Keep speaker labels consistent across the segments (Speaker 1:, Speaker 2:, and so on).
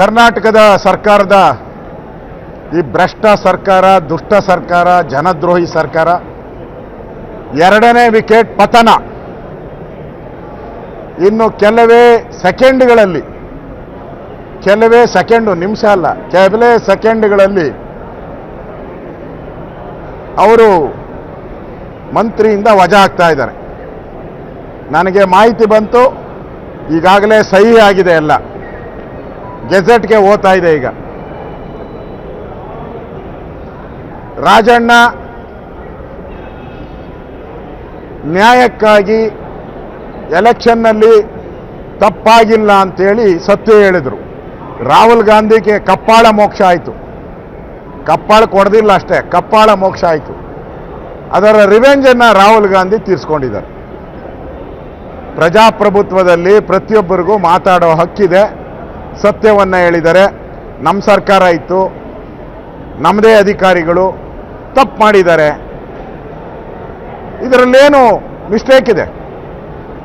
Speaker 1: ಕರ್ನಾಟಕದ ಸರ್ಕಾರದ ಈ ಭ್ರಷ್ಟ ಸರ್ಕಾರ, ದುಷ್ಟ ಸರ್ಕಾರ, ಜನದ್ರೋಹಿ ಸರ್ಕಾರ ಎರಡನೇ ವಿಕೆಟ್ ಪತನ. ಇನ್ನು ಕೆಲವೇ ಸೆಕೆಂಡ್ಗಳಲ್ಲಿ, ಕೆಲವೇ ಸೆಕೆಂಡು, ನಿಮಿಷ ಅಲ್ಲ, ಕೆಲವೇ ಸೆಕೆಂಡ್ಗಳಲ್ಲಿ ಅವರು ಮಂತ್ರಿಯಿಂದ ವಜಾ ಆಗ್ತಾ ಇದ್ದಾರೆ. ನನಗೆ ಮಾಹಿತಿ ಬಂತು, ಈಗಾಗಲೇ ಸಹಿ ಆಗಿದೆ, ಎಲ್ಲ ಗೆಜೆಟ್ಗೆ ಹೋಗ್ತಾ ಇದೆ. ಈಗ ರಾಜಣ್ಣ ನ್ಯಾಯಕ್ಕಾಗಿ ಎಲೆಕ್ಷನ್ನಲ್ಲಿ ತಪ್ಪಾಗಿಲ್ಲ ಅಂತೇಳಿ ಸತ್ಯ ಹೇಳಿದರು. ರಾಹುಲ್ ಗಾಂಧಿಗೆ ಕಪ್ಪಾಳ ಮೋಕ್ಷ ಆಯಿತು. ಕಪ್ಪಾಳ ಕೊಡದಿಲ್ಲ ಅಷ್ಟೇ, ಕಪ್ಪಾಳ ಮೋಕ್ಷ ಆಯಿತು. ಅದರ ರಿವೆಂಜನ್ನು ರಾಹುಲ್ ಗಾಂಧಿ ತೀರಿಸ್ಕೊಂಡಿದ್ದಾರೆ. ಪ್ರಜಾಪ್ರಭುತ್ವದಲ್ಲಿ ಪ್ರತಿಯೊಬ್ಬರಿಗೂ ಮಾತಾಡೋ ಹಕ್ಕಿದೆ. ಸತ್ಯವನ್ನು ಹೇಳಿದರೆ, ನಮ್ಮ ಸರ್ಕಾರ ಇತ್ತು, ನಮ್ಮದೇ ಅಧಿಕಾರಿಗಳು ತಪ್ಪು ಮಾಡಿದ್ದಾರೆ, ಇದರಲ್ಲೇನು ಮಿಸ್ಟೇಕ್ ಇದೆ?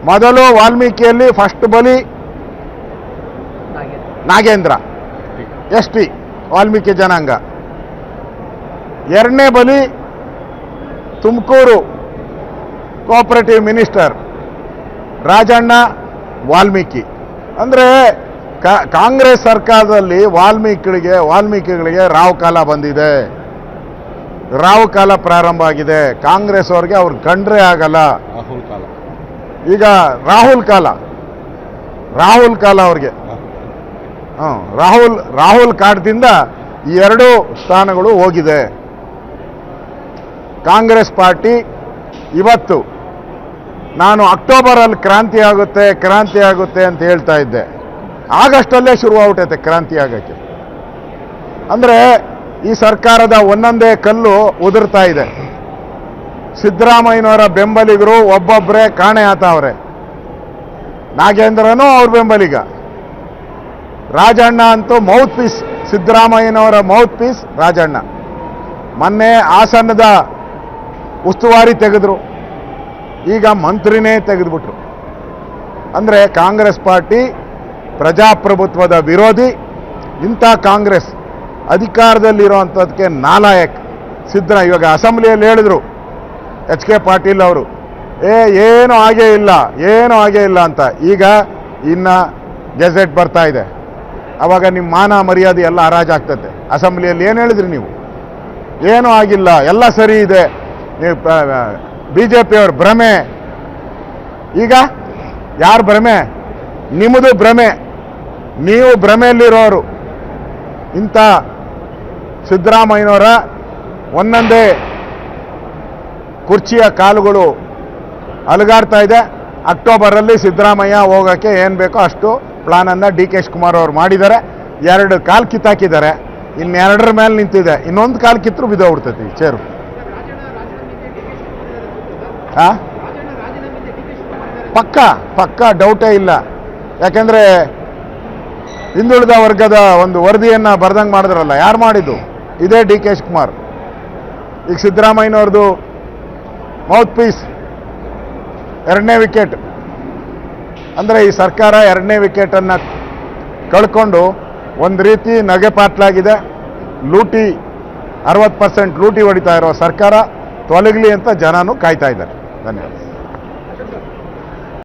Speaker 1: ಮೊದಲು ವಾಲ್ಮೀಕಿಯಲ್ಲಿ ಫಸ್ಟ್ ಬಲಿ ನಾಗೇಂದ್ರ, ಎಸ್ ಟಿ ವಾಲ್ಮೀಕಿ ಜನಾಂಗ. ಎರಡನೇ ಬಲಿ ತುಮಕೂರು ಕೋಆಪರೇಟಿವ್ ಮಿನಿಸ್ಟರ್ ರಾಜಣ್ಣ ವಾಲ್ಮೀಕಿ. ಅಂದರೆ ಕಾಂಗ್ರೆಸ್ ಸರ್ಕಾರದಲ್ಲಿ ವಾಲ್ಮೀಕಿಗಳಿಗೆ ರಾವ್ ಕಾಲ ಬಂದಿದೆ, ರಾವ್ ಕಾಲ ಪ್ರಾರಂಭ ಆಗಿದೆ. ಕಾಂಗ್ರೆಸ್ ಅವ್ರಿಗೆ ಅವ್ರು ಕಂಡ್ರೆ ಆಗಲ್ಲ. ಈಗ ರಾಹುಲ್ ಕಾಲ ಅವ್ರಿಗೆ, ರಾಹುಲ್ ಕಾಲದಿಂದ ಈ ಎರಡೂ ಸ್ಥಾನಗಳು ಹೋಗಿದೆ. ಕಾಂಗ್ರೆಸ್ ಪಾರ್ಟಿ ಇವತ್ತು, ನಾನು ಅಕ್ಟೋಬರಲ್ಲಿ ಕ್ರಾಂತಿ ಆಗುತ್ತೆ ಅಂತ ಹೇಳ್ತಾ ಇದ್ದೆ, ಆಗಸ್ಟಲ್ಲೇ ಶುರುವಾಗ್ಬಿಟ್ಟೈತೆ ಕ್ರಾಂತಿ ಆಗೋಕ್ಕೆ. ಅಂದರೆ ಈ ಸರ್ಕಾರದ ಒಂದೊಂದೇ ಕಲ್ಲು ಉದುರ್ತಾ ಇದೆ. ಸಿದ್ದರಾಮಯ್ಯನವರ ಬೆಂಬಲಿಗರು ಒಬ್ಬೊಬ್ಬರೇ ಕಾಣೆ ಆತವ್ರೆ. ನಾಗೇಂದ್ರನೂ ಅವ್ರ ಬೆಂಬಲಿಗ, ರಾಜಣ್ಣ ಅಂತೂ ಮೌತ್ ಪೀಸ್, ಸಿದ್ದರಾಮಯ್ಯನವರ ಮೌತ್ ಪೀಸ್ ರಾಜಣ್ಣ. ಮೊನ್ನೆ ಹಾಸನದ ಉಸ್ತುವಾರಿ ತೆಗೆದ್ರು, ಈಗ ಮಂತ್ರಿನೇ ತೆಗೆದುಬಿಟ್ರು. ಅಂದರೆ ಕಾಂಗ್ರೆಸ್ ಪಾರ್ಟಿ ಪ್ರಜಾಪ್ರಭುತ್ವದ ವಿರೋಧಿ. ಇಂಥ ಕಾಂಗ್ರೆಸ್ ಅಧಿಕಾರದಲ್ಲಿರುವಂಥದ್ದಕ್ಕೆ ನಾಲಾಯಕ್. ಇವಾಗ ಅಸೆಂಬ್ಲಿಯಲ್ಲಿ ಹೇಳಿದರು ಎಚ್ ಕೆ ಪಾಟೀಲ್ ಅವರು, ಏನೂ ಆಗೇ ಇಲ್ಲ ಅಂತ. ಈಗ ಇನ್ನು ಗೆಜೆಟ್ ಬರ್ತಾ ಇದೆ, ಆವಾಗ ನಿಮ್ಮ ಮಾನ ಮರ್ಯಾದೆ ಎಲ್ಲ ಹರಾಜಾಗ್ತದೆ. ಅಸೆಂಬ್ಲಿಯಲ್ಲಿ ಏನು ಹೇಳಿದ್ರಿ ನೀವು? ಏನೂ ಆಗಿಲ್ಲ, ಎಲ್ಲ ಸರಿ ಇದೆ, ನೀವು BJPಯವ್ರ ಭ್ರಮೆ. ಈಗ ಯಾರು ಭ್ರಮೆ? ನಿಮ್ಮದು ಭ್ರಮೆ, ನೀವು ಭ್ರಮೆಯಲ್ಲಿರೋರು. ಇಂಥ ಸಿದ್ದರಾಮಯ್ಯನವರ ಒಂದೊಂದೇ ಕುರ್ಚಿಯ ಕಾಲುಗಳು ಅಲುಗಾಡ್ತಾ ಇದೆ. ಅಕ್ಟೋಬರಲ್ಲಿ ಸಿದ್ದರಾಮಯ್ಯ ಹೋಗೋಕ್ಕೆ ಏನು ಬೇಕೋ ಅಷ್ಟು ಪ್ಲಾನನ್ನು DK ಶಿವಕುಮಾರ್ ಅವರು ಮಾಡಿದ್ದಾರೆ. 2 ಕಾಲು ಕಿತ್ತಾಕಿದ್ದಾರೆ, ಇನ್ನೆರಡರ ಮೇಲೆ ನಿಂತಿದೆ. ಇನ್ನೊಂದು ಕಾಲು ಕಿತ್ತರೂ ಬಿದ್ದೋಗ್ಬಿಡ್ತೈತಿ ಚೇರು. ಪಕ್ಕ ಡೌಟೇ ಇಲ್ಲ. ಯಾಕೆಂದರೆ ಹಿಂದುಳಿದ ವರ್ಗದ ಒಂದು ವರದಿಯನ್ನು ಬರ್ದಂಗೆ ಮಾಡಿದ್ರಲ್ಲ, ಯಾರು ಮಾಡಿದ್ದು? ಇದೇ DK ಶಿವಕುಮಾರ್. ಈಗ ಸಿದ್ದರಾಮಯ್ಯನವ್ರದ್ದು ಮೌತ್ ಪೀಸ್, 2ನೇ ವಿಕೆಟ್. ಅಂದರೆ ಈ ಸರ್ಕಾರ 2ನೇ ವಿಕೆಟನ್ನು ಕಳ್ಕೊಂಡು ಒಂದು ರೀತಿ ನಗೆಪಾಟ್ಲಾಗಿದೆ. ಲೂಟಿ, 60% ಲೂಟಿ ಹೊಡಿತಾ ಇರೋ ಸರ್ಕಾರ ತೊಲಗಲಿ ಅಂತ ಜನನೂ ಕಾಯ್ತಾ ಇದ್ದಾರೆ. ಧನ್ಯವಾದ.